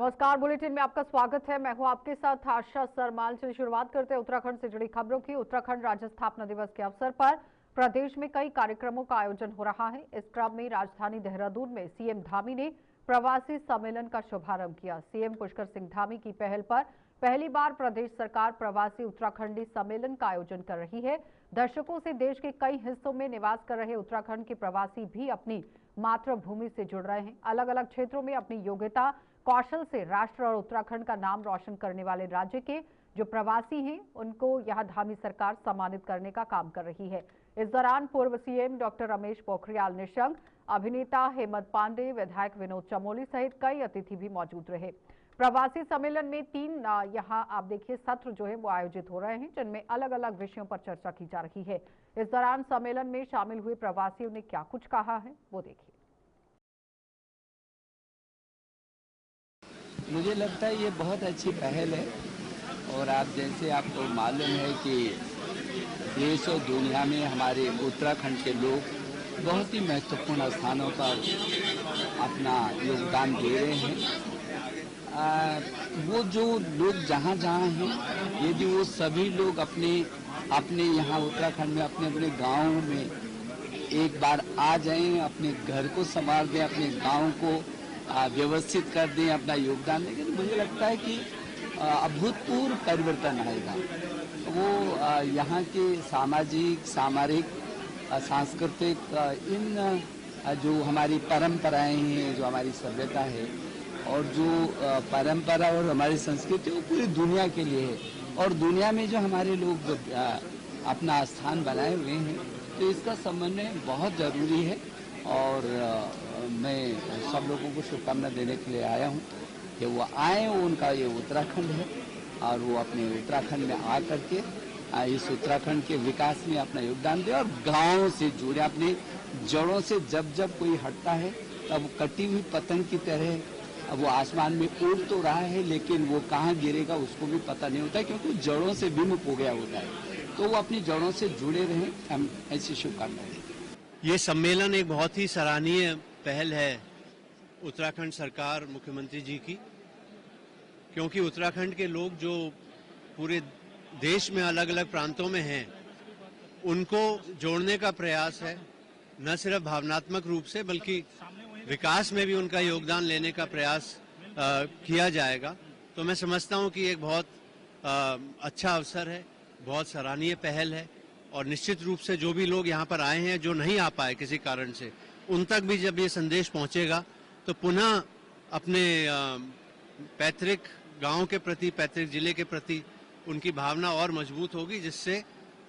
नमस्कार, बुलेटिन में आपका स्वागत है। मैं हूं आपके साथ आशा सरमाल। चलिए शुरुआत करते हैं उत्तराखंड से जुड़ी खबरों की। उत्तराखंड राज्य स्थापना दिवस के अवसर पर प्रदेश में कई कार्यक्रमों का आयोजन हो रहा है। इस क्रम में राजधानी देहरादून में सीएम धामी ने प्रवासी सम्मेलन का शुभारंभ किया। सीएम पुष्कर सिंह धामी की पहल पर पहली बार प्रदेश सरकार प्रवासी उत्तराखंडी सम्मेलन का आयोजन कर रही है। दशकों से देश के कई हिस्सों में निवास कर रहे उत्तराखंड के प्रवासी भी अपनी मातृभूमि से जुड़ रहे हैं। अलग अलग क्षेत्रों में अपनी योग्यता कौशल से राष्ट्र और उत्तराखंड का नाम रोशन करने वाले राज्य के जो प्रवासी हैं उनको यहां धामी सरकार सम्मानित करने का काम कर रही है। इस दौरान पूर्व सीएम डॉक्टर रमेश पोखरियाल निशंक, अभिनेता हेमंत पांडे, विधायक विनोद चमोली सहित कई अतिथि भी मौजूद रहे। प्रवासी सम्मेलन में 3 यहां आप देखिए सत्र जो है वो आयोजित हो रहे हैं, जिनमें अलग अलग विषयों पर चर्चा की जा रही है। इस दौरान सम्मेलन में शामिल हुए प्रवासियों ने क्या कुछ कहा है वो देखिए। मुझे लगता है ये बहुत अच्छी पहल है और आप जैसे आपको मालूम है कि देश और दुनिया में हमारे उत्तराखंड के लोग बहुत ही महत्वपूर्ण स्थानों पर अपना योगदान दे रहे हैं। वो जो लोग जहाँ जहाँ हैं, यदि वो सभी लोग अपने यहाँ उत्तराखंड में अपने अपने गाँव में एक बार आ जाएं, अपने घर को संवार दें, अपने गाँव को व्यवस्थित कर दें, अपना योगदान दें, तो मुझे लगता है कि अभूतपूर्व परिवर्तन आएगा। वो यहाँ के सामाजिक, सामरिक, सांस्कृतिक इन जो हमारी परंपराएं हैं, जो हमारी सभ्यता है और जो परंपरा और हमारी संस्कृति वो पूरी दुनिया के लिए है। और दुनिया में जो हमारे लोग अपना स्थान बनाए हुए हैं, तो इसका समन्वय बहुत जरूरी है। और मैं सब लोगों को शुभकामना देने के लिए आया हूँ कि वो आए, उनका ये उत्तराखंड है और वो अपने उत्तराखंड में आकर के इस उत्तराखंड के विकास में अपना योगदान दे और गाँव से जुड़े, अपने जड़ों से जब कोई हटता है तब कटी हुई पतंग की तरह वो आसमान में उड़ तो रहा है, लेकिन वो कहाँ गिरेगा उसको भी पता नहीं होता है, क्योंकि जड़ों से विमुख हो गया होता है। तो वो अपनी जड़ों से जुड़े रहें, हम ऐसी शुभकामनाएं दें। ये सम्मेलन एक बहुत ही सराहनीय पहल है उत्तराखंड सरकार, मुख्यमंत्री जी की, क्योंकि उत्तराखंड के लोग जो पूरे देश में अलग अलग प्रांतों में हैं, उनको जोड़ने का प्रयास है, न सिर्फ भावनात्मक रूप से बल्कि विकास में भी उनका योगदान लेने का प्रयास किया जाएगा। तो मैं समझता हूं कि एक बहुत अच्छा अवसर है, बहुत सराहनीय पहल है और निश्चित रूप से जो भी लोग यहाँ पर आए हैं, जो नहीं आ पाए किसी कारण से, उन तक भी जब ये संदेश पहुँचेगा तो पुनः अपने पैतृक गांव के प्रति, पैतृक जिले के प्रति उनकी भावना और मजबूत होगी, जिससे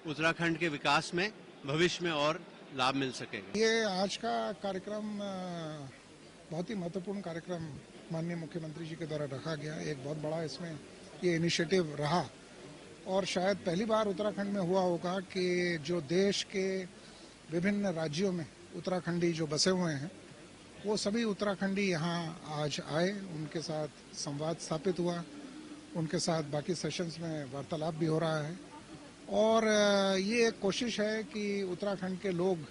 उत्तराखंड के विकास में भविष्य में और लाभ मिल सकेगा। ये आज का कार्यक्रम बहुत ही महत्वपूर्ण कार्यक्रम माननीय मुख्यमंत्री जी के द्वारा रखा गया। एक बहुत बड़ा इसमें ये इनिशिएटिव रहा और शायद पहली बार उत्तराखंड में हुआ होगा कि जो देश के विभिन्न राज्यों में उत्तराखंडी जो बसे हुए हैं, वो सभी उत्तराखंडी यहाँ आज आए, उनके साथ संवाद स्थापित हुआ, उनके साथ बाकी सेशंस में वार्तालाप भी हो रहा है। और ये एक कोशिश है कि उत्तराखंड के लोग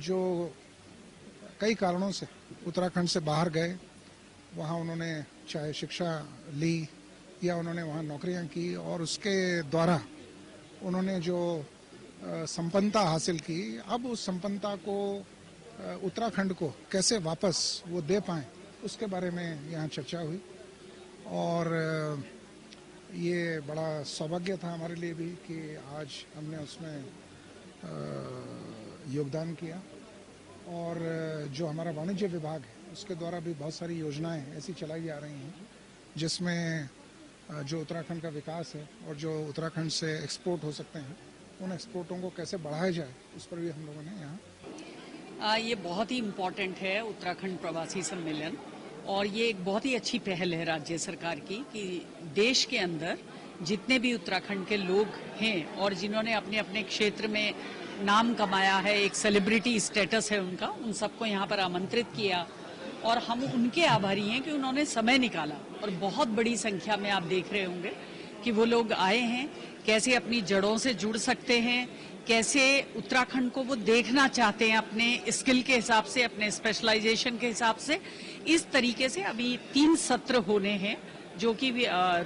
जो कई कारणों से उत्तराखंड से बाहर गए, वहाँ उन्होंने चाहे शिक्षा ली या उन्होंने वहाँ नौकरियाँ की और उसके द्वारा उन्होंने जो संपन्नता हासिल की, अब उस संपन्नता को उत्तराखंड को कैसे वापस वो दे पाएँ, उसके बारे में यहाँ चर्चा हुई। और ये बड़ा सौभाग्य था हमारे लिए भी कि आज हमने उसमें योगदान किया। और जो हमारा वाणिज्य विभाग है उसके द्वारा भी बहुत सारी योजनाएं ऐसी चलाई जा रही हैं, जिसमें जो उत्तराखंड का विकास है और जो उत्तराखंड से एक्सपोर्ट हो सकते हैं, उन एक्सपोर्टों को कैसे बढ़ाया जाए, उस पर भी हम लोगों ने यहाँ ये बहुत ही इम्पोर्टेंट है उत्तराखंड प्रवासी सम्मेलन। और ये एक बहुत ही अच्छी पहल है राज्य सरकार की कि देश के अंदर जितने भी उत्तराखंड के लोग हैं और जिन्होंने अपने अपने क्षेत्र में नाम कमाया है, एक सेलिब्रिटी स्टेटस है उनका, उन सबको यहाँ पर आमंत्रित किया और हम उनके आभारी हैं कि उन्होंने समय निकाला। और बहुत बड़ी संख्या में आप देख रहे होंगे कि वो लोग आए हैं, कैसे अपनी जड़ों से जुड़ सकते हैं, कैसे उत्तराखंड को वो देखना चाहते हैं अपने स्किल के हिसाब से, अपने स्पेशलाइजेशन के हिसाब से, इस तरीके से अभी 3 सत्र होने हैं, जो कि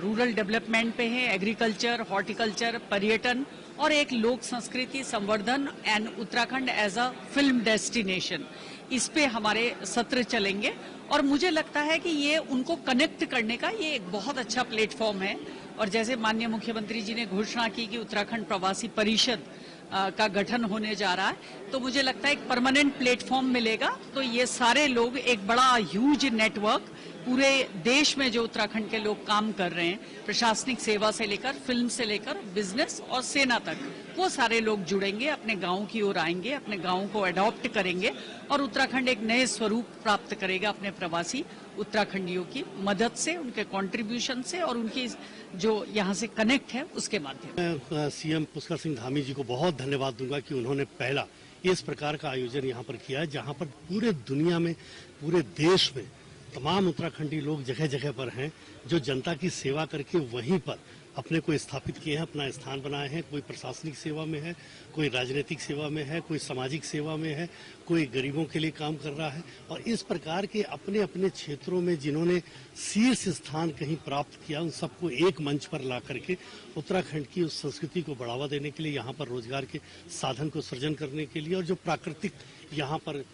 रूरल डेवलपमेंट पे है, एग्रीकल्चर, हॉर्टिकल्चर, पर्यटन और एक लोक संस्कृति संवर्धन and Uttarakhand as a film destination. इस पे हमारे सत्र चलेंगे और मुझे लगता है कि ये उनको कनेक्ट करने का ये एक बहुत अच्छा प्लेटफॉर्म है। और जैसे माननीय मुख्यमंत्री जी ने घोषणा की कि उत्तराखंड प्रवासी परिषद का गठन होने जा रहा है, तो मुझे लगता है एक परमानेंट प्लेटफॉर्म मिलेगा। तो ये सारे लोग, एक बड़ा ह्यूज नेटवर्क पूरे देश में जो उत्तराखंड के लोग काम कर रहे हैं, प्रशासनिक सेवा से लेकर फिल्म से लेकर बिजनेस और सेना तक, वो सारे लोग जुड़ेंगे, अपने गांव की ओर आएंगे, अपने गांव को अडॉप्ट करेंगे और उत्तराखंड एक नए स्वरूप प्राप्त करेगा अपने प्रवासी उत्तराखंडियों की मदद से, उनके कंट्रीब्यूशन से और उनकी जो यहाँ से कनेक्ट है उसके माध्यम। मैं सीएम पुष्कर सिंह धामी जी को बहुत धन्यवाद दूंगा कि उन्होंने पहला इस प्रकार का आयोजन यहाँ पर किया है, जहाँ पर पूरे दुनिया में, पूरे देश में तमाम उत्तराखंडी लोग जगह जगह पर हैं, जो जनता की सेवा करके वहीं पर अपने को स्थापित किए हैं, अपना स्थान बनाए हैं। कोई प्रशासनिक सेवा में है, कोई राजनीतिक सेवा में है, कोई सामाजिक सेवा में है, कोई गरीबों के लिए काम कर रहा है। और इस प्रकार के अपने अपने क्षेत्रों में जिन्होंने शीर्ष स्थान कहीं प्राप्त किया, उन सबको एक मंच पर ला करके उत्तराखंड की उस संस्कृति को बढ़ावा देने के लिए, यहाँ पर रोजगार के साधन को सृजन करने के लिए, और जो प्राकृतिक यहाँ पर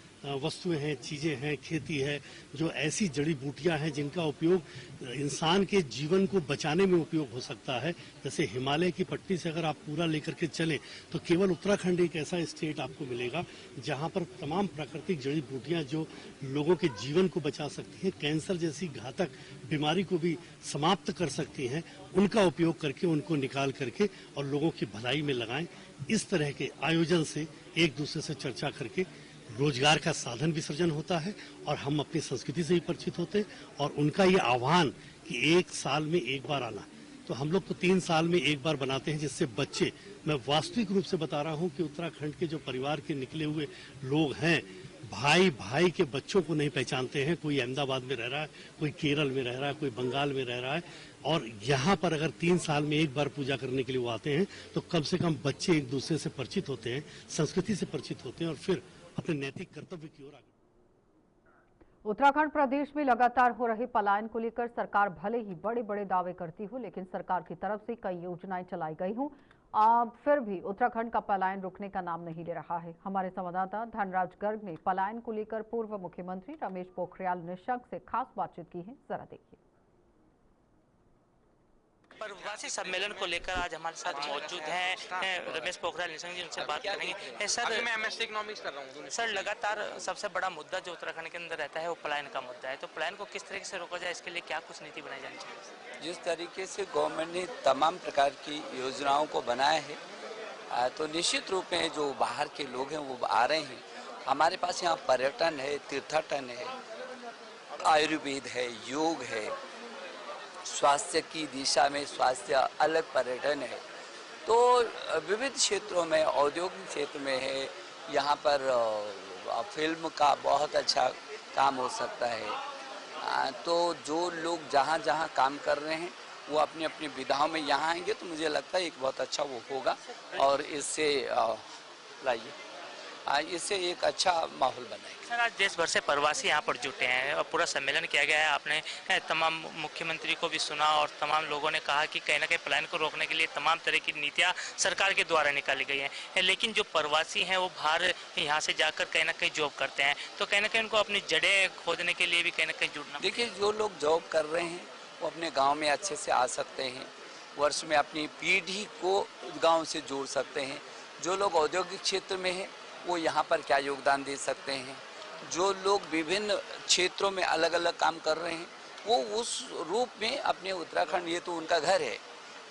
वस्तुएं हैं, चीजें हैं, खेती है, जो ऐसी जड़ी बूटियां हैं जिनका उपयोग इंसान के जीवन को बचाने में उपयोग हो सकता है। जैसे हिमालय की पट्टी से अगर आप पूरा लेकर के चलें तो केवल उत्तराखंड एक ऐसा स्टेट आपको मिलेगा जहां पर तमाम प्राकृतिक जड़ी बूटियां जो लोगों के जीवन को बचा सकती हैं, कैंसर जैसी घातक बीमारी को भी समाप्त कर सकती हैं, उनका उपयोग करके, उनको निकाल करके और लोगों की भलाई में लगाएं। इस तरह के आयोजन से एक दूसरे से चर्चा करके रोजगार का साधन भी सृजन होता है और हम अपनी संस्कृति से भी परिचित होते हैं। और उनका ये आह्वान कि एक साल में एक बार आना, तो हम लोग तो 3 साल में एक बार बनाते हैं, जिससे बच्चे, मैं वास्तविक रूप से बता रहा हूं कि उत्तराखंड के जो परिवार के निकले हुए लोग हैं, भाई भाई के बच्चों को नहीं पहचानते हैं। कोई अहमदाबाद में रह रहा है, कोई केरल में रह रहा है, कोई बंगाल में रह रहा है, और यहाँ पर अगर 3 साल में एक बार पूजा करने के लिए वो आते हैं तो कम से कम बच्चे एक दूसरे से परिचित होते हैं, संस्कृति से परिचित होते हैं और फिर अपने नैतिक कर्तव्य की ओर आगे। उत्तराखंड प्रदेश में लगातार हो रहे पलायन को लेकर सरकार भले ही बड़े बड़े दावे करती हो, लेकिन सरकार की तरफ से कई योजनाएं चलाई गई हों, फिर भी उत्तराखंड का पलायन रुकने का नाम नहीं ले रहा है। हमारे संवाददाता धनराज गर्ग ने पलायन को लेकर पूर्व मुख्यमंत्री रमेश पोखरियाल निशंक से खास बातचीत की है, जरा देखिए। प्रवासी सम्मेलन को लेकर आज हमारे साथ मौजूद हैं रमेश पोखरियाल निशंक जी, उनसे बात करेंगे। सर, मैं एमएससी इकोनॉमिक्स कर रहा हूं। सर, लगातार सबसे बड़ा मुद्दा जो उत्तराखंड के अंदर रहता है वो पलायन का मुद्दा है, तो पलायन को किस तरीके से रोका जाए, इसके लिए क्या कुछ नीति बनाई जानी चाहिए? जिस तरीके से गवर्नमेंट ने तमाम प्रकार की योजनाओं को बनाया है, तो निश्चित रूप में जो बाहर के लोग हैं वो आ रहे हैं। हमारे पास यहाँ पर्यटन है, तीर्थाटन है, आयुर्वेद है, योग है, स्वास्थ्य की दिशा में स्वास्थ्य अलग पर्यटन है, तो विविध क्षेत्रों में, औद्योगिक क्षेत्र में है, यहाँ पर फिल्म का बहुत अच्छा काम हो सकता है। तो जो लोग जहाँ जहाँ काम कर रहे हैं वो अपनी अपनी विधाओं में यहाँ आएंगे तो मुझे लगता है एक बहुत अच्छा वो होगा और इससे इससे एक अच्छा माहौल बनाएगा। सर, आज देश भर से प्रवासी यहाँ पर जुटे हैं और पूरा सम्मेलन किया गया है। आपने तमाम मुख्यमंत्री को भी सुना और तमाम लोगों ने कहा कि कहीं ना कहीं पलायन को रोकने के लिए तमाम तरह की नीतियाँ सरकार के द्वारा निकाली गई हैं, लेकिन जो प्रवासी हैं वो बाहर यहाँ से जाकर कहीं ना कहीं जॉब करते हैं, तो कहीं ना कहीं उनको अपनी जड़ें खोजने के लिए भी कहीं ना कहीं जुड़ना। देखिए, जो लोग जॉब कर रहे हैं वो अपने गाँव में अच्छे से आ सकते हैं, वर्ष में अपनी पीढ़ी को गाँव से जोड़ सकते हैं। जो लोग औद्योगिक क्षेत्र में हैं वो यहाँ पर क्या योगदान दे सकते हैं, जो लोग विभिन्न क्षेत्रों में अलग अलग काम कर रहे हैं वो उस रूप में अपने उत्तराखंड, ये तो उनका घर है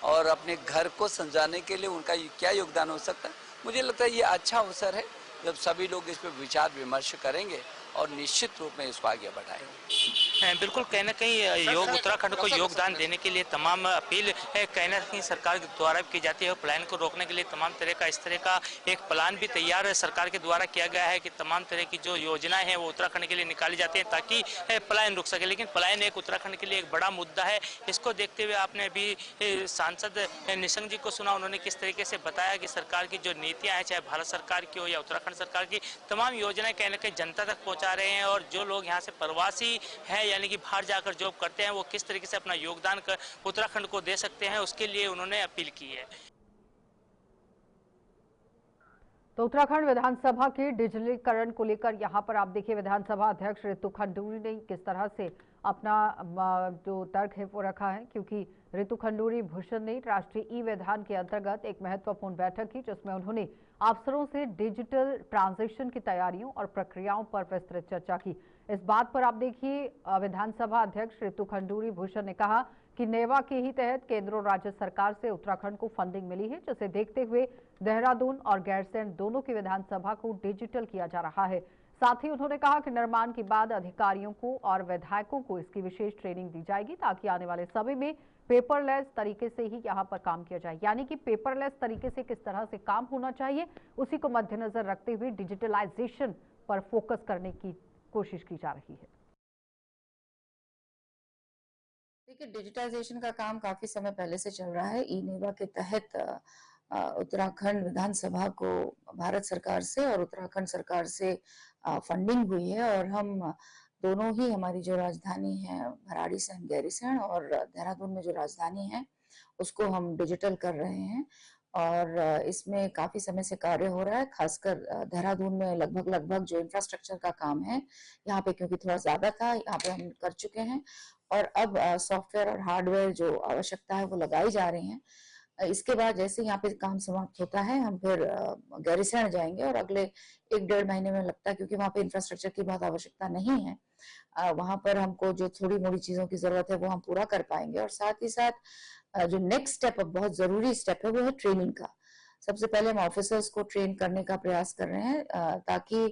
और अपने घर को संजाने के लिए उनका क्या योगदान हो सकता है। मुझे लगता है ये अच्छा अवसर है जब सभी लोग इस पर विचार विमर्श करेंगे और निश्चित रूप में इसको आगे बढ़ाएंगे। बिल्कुल कहीं ना कहीं योग उत्तराखंड को योगदान देने के लिए तमाम अपील कहीं ना कहीं सरकार के द्वारा की जाती है। पलायन को रोकने के लिए तमाम तरह का इस तरह का एक प्लान भी तैयार सरकार के द्वारा किया गया है कि तमाम तरह की जो योजनाएं हैं वो उत्तराखंड के लिए निकाली जाती है ताकि पलायन रुक सके। लेकिन पलायन एक उत्तराखंड के लिए एक बड़ा मुद्दा है। इसको देखते हुए आपने अभी सांसद निशंक जी को सुना, उन्होंने किस तरीके से बताया कि सरकार की जो नीतियां हैं, चाहे भारत सरकार की हो या उत्तराखंड सरकार की, तमाम योजनाएं कहीं ना कहीं जनता तक पहुंचा रहे हैं। और जो लोग यहाँ से प्रवासी हैं यानी कि बाहर जाकर जॉब करते हैं, वो किस तरीके से अपना योगदान उत्तराखंड को दे सकते हैं, उसके लिए उन्होंने अपील की है। तो उत्तराखंड विधानसभा के डिजिटलीकरण को लेकर यहाँ पर आप देखिए विधानसभा अध्यक्ष रितु खंडूरी ने किस तरह से अपना जो तर्क है वो रखा है, क्योंकि रितु खंडूरी भूषण ने राष्ट्रीय ई विधान के अंतर्गत एक महत्वपूर्ण बैठक की जिसमें उन्होंने अफसरों से डिजिटल ट्रांजिशन की तैयारियों और प्रक्रियाओं पर विस्तृत चर्चा की। इस बात पर आप देखिए विधानसभा अध्यक्ष रितु खंडूरी भूषण ने कहा कि नेवा के ही तहत केंद्र और राज्य सरकार से उत्तराखंड को फंडिंग मिली है, जिसे देखते हुए देहरादून और गैरसैंण दोनों की विधानसभा को डिजिटल किया जा रहा है। साथ ही उन्होंने कहा कि निर्माण के बाद अधिकारियों को और विधायकों को इसकी विशेष ट्रेनिंग दी जाएगी ताकि आने वाले समय में पेपरलेस तरीके से ही यहाँ पर काम किया जाए, यानी कि पेपरलेस तरीके से किस तरह से काम होना चाहिए उसी को मद्देनजर रखते हुए डिजिटलाइजेशन पर फोकस करने की कोशिश की जा रही है। देखिए, डिजिटाइजेशन का काम काफी समय पहले से चल रहा है। ई नेवा के तहत उत्तराखंड विधानसभा को भारत सरकार से और उत्तराखंड सरकार से फंडिंग हुई है और हम दोनों ही, हमारी जो राजधानी है भराड़ीसैंण गैरीसैंण और देहरादून में जो राजधानी है उसको हम डिजिटल कर रहे हैं और इसमें काफी समय से कार्य हो रहा है। खासकर देहरादून में लगभग जो इंफ्रास्ट्रक्चर का काम है यहाँ पे, क्योंकि थोड़ा ज्यादा था, यहाँ पे हम कर चुके हैं और अब सॉफ्टवेयर और हार्डवेयर जो आवश्यकता है वो लगाई जा रही है। इसके बाद जैसे यहाँ पे काम समाप्त होता है हम फिर गैरीसैंण जाएंगे और अगले 1-1.5 महीने में लगता है, क्योंकि वहाँ पे इंफ्रास्ट्रक्चर की बहुत आवश्यकता नहीं है, वहाँ पर हमको जो थोड़ी मोड़ी चीजों की जरूरत है वो हम पूरा कर पाएंगे। और साथ ही साथ जो नेक्स्ट स्टेप, बहुत जरूरी स्टेप है, वो है ट्रेनिंग का। सबसे पहले हम ऑफिसर्स को ट्रेन करने का प्रयास कर रहे हैं ताकि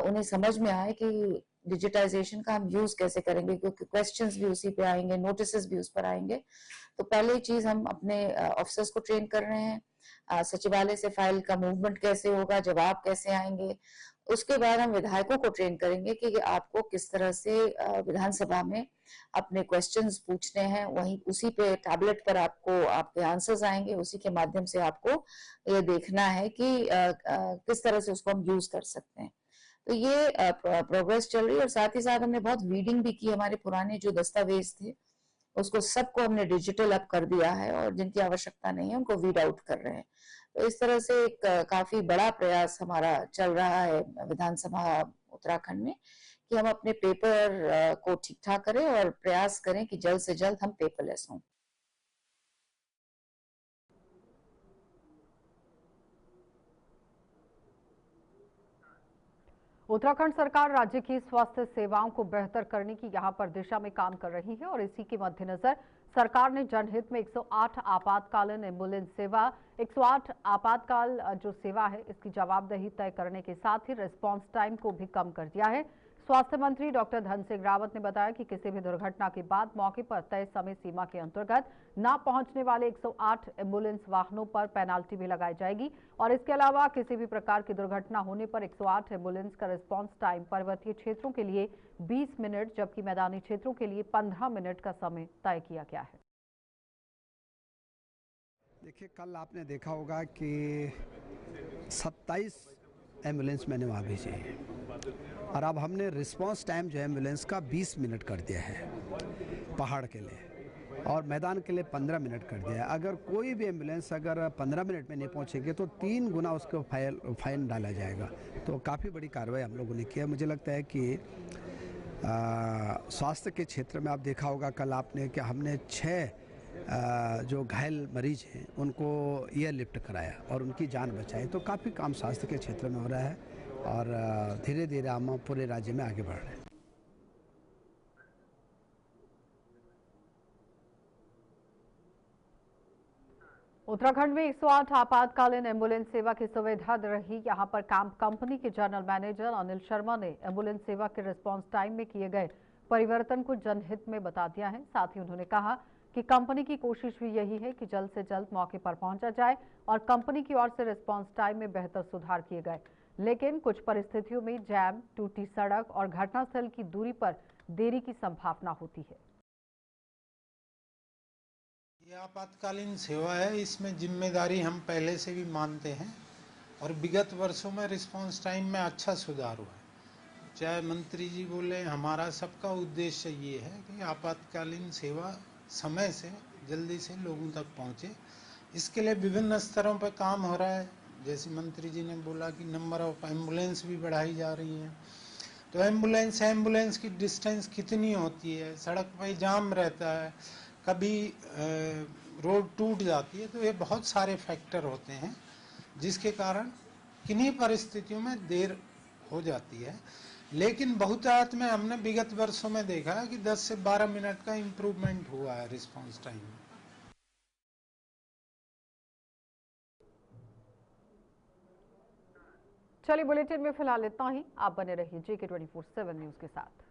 उन्हें समझ में आए कि डिजिटाइजेशन का हम यूज कैसे करेंगे, क्योंकि क्वेश्चंस भी उसी पे आएंगे, नोटिस भी उस पर आएंगे। तो पहले चीज हम अपने ऑफिसर्स को ट्रेन कर रहे हैं, सचिवालय से फाइल का मूवमेंट कैसे होगा, जवाब कैसे आएंगे। उसके बाद हम विधायकों को ट्रेन करेंगे कि आपको किस तरह से विधानसभा में अपने क्वेश्चंस पूछने हैं, वहीं उसी पे टैबलेट पर आपको आपके आंसर्स आएंगे, उसी के माध्यम से आपको ये देखना है कि किस तरह से उसको हम यूज कर सकते हैं। तो ये प्रोग्रेस चल रही है और साथ ही साथ हमने बहुत रीडिंग भी की। हमारे पुराने जो दस्तावेज थे उसको सबको हमने डिजिटल अप कर दिया है और जिनकी आवश्यकता नहीं है उनको वीड आउट कर रहे हैं। तो इस तरह से एक काफी बड़ा प्रयास हमारा चल रहा है विधानसभा उत्तराखंड में कि हम अपने पेपर को ठीक ठाक करें और प्रयास करें कि जल्द से जल्द हम पेपरलेस हों। उत्तराखंड सरकार राज्य की स्वास्थ्य सेवाओं को बेहतर करने की यहां पर दिशा में काम कर रही है और इसी के मद्देनजर सरकार ने जनहित में 108 आपातकालीन एम्बुलेंस सेवा, 108 आपातकाल जो सेवा है इसकी जवाबदेही तय करने के साथ ही रिस्पांस टाइम को भी कम कर दिया है। स्वास्थ्य मंत्री डॉक्टर धन सिंह रावत ने बताया कि किसी भी दुर्घटना के बाद मौके पर तय समय सीमा के अंतर्गत न पहुंचने वाले 108 एम्बुलेंस वाहनों पर पेनाल्टी भी लगाई जाएगी और इसके अलावा किसी भी प्रकार की दुर्घटना होने पर 108 एम्बुलेंस का रिस्पांस टाइम पर्वतीय क्षेत्रों के लिए 20 मिनट जबकि मैदानी क्षेत्रों के लिए 15 मिनट का समय तय किया गया है। देखिए, कल आपने देखा होगा कि 27 एम्बुलेंस मैंने वहाँ भेजी है और अब हमने रिस्पांस टाइम जो एम्बुलेंस का 20 मिनट कर दिया है पहाड़ के लिए और मैदान के लिए 15 मिनट कर दिया है। अगर कोई भी एम्बुलेंस अगर 15 मिनट में नहीं पहुँचेगी तो 3 गुना उसको फाइन डाला जाएगा। तो काफ़ी बड़ी कार्रवाई हम लोगों ने किया। मुझे लगता है कि स्वास्थ्य के क्षेत्र में आप देखा होगा कल आपने कि हमने 6 जो घायल मरीज हैं उनको एयरलिफ्ट कराया और उनकी जान बचाई। तो काफ़ी काम स्वास्थ्य के क्षेत्र में हो रहा है और धीरे धीरे हम पूरे राज्य में आगे बढ़ रहे हैं। उत्तराखंड में 108 आपातकालीन एम्बुलेंस सेवा की सुविधा रही। यहां पर काम कंपनी के जनरल मैनेजर अनिल शर्मा ने एम्बुलेंस सेवा के रिस्पांस टाइम में किए गए परिवर्तन को जनहित में बता दिया है। साथ ही उन्होंने कहा कि कंपनी की कोशिश भी यही है कि जल्द से जल्द मौके पर पहुंचा जाए और कंपनी की ओर से रिस्पांस टाइम में बेहतर सुधार किए गए, लेकिन कुछ परिस्थितियों में जैम, टूटी सड़क और घटनास्थल की दूरी पर देरी की संभावना होती है। ये आपातकालीन सेवा है, इसमें जिम्मेदारी हम पहले से भी मानते हैं और विगत वर्षों में रिस्पांस टाइम में अच्छा सुधार हुआ है। चाहे मंत्री जी बोले, हमारा सबका उद्देश्य ये है कि आपातकालीन सेवा समय से जल्दी से लोगों तक पहुंचे। इसके लिए विभिन्न स्तरों पर काम हो रहा है। जैसे मंत्री जी ने बोला कि नंबर ऑफ एम्बुलेंस भी बढ़ाई जा रही हैं, तो एम्बुलेंस की डिस्टेंस कितनी होती है, सड़क पर जाम रहता है, कभी रोड टूट जाती है, तो ये बहुत सारे फैक्टर होते हैं जिसके कारण किन्हीं परिस्थितियों में देर हो जाती है। लेकिन बहुतायत में हमने विगत वर्षों में देखा है कि 10 से 12 मिनट का इम्प्रूवमेंट हुआ है रिस्पांस टाइम में। चलिए बुलेटिन में फिलहाल इतना ही। आप बने रहिए JK24/7 न्यूज के साथ।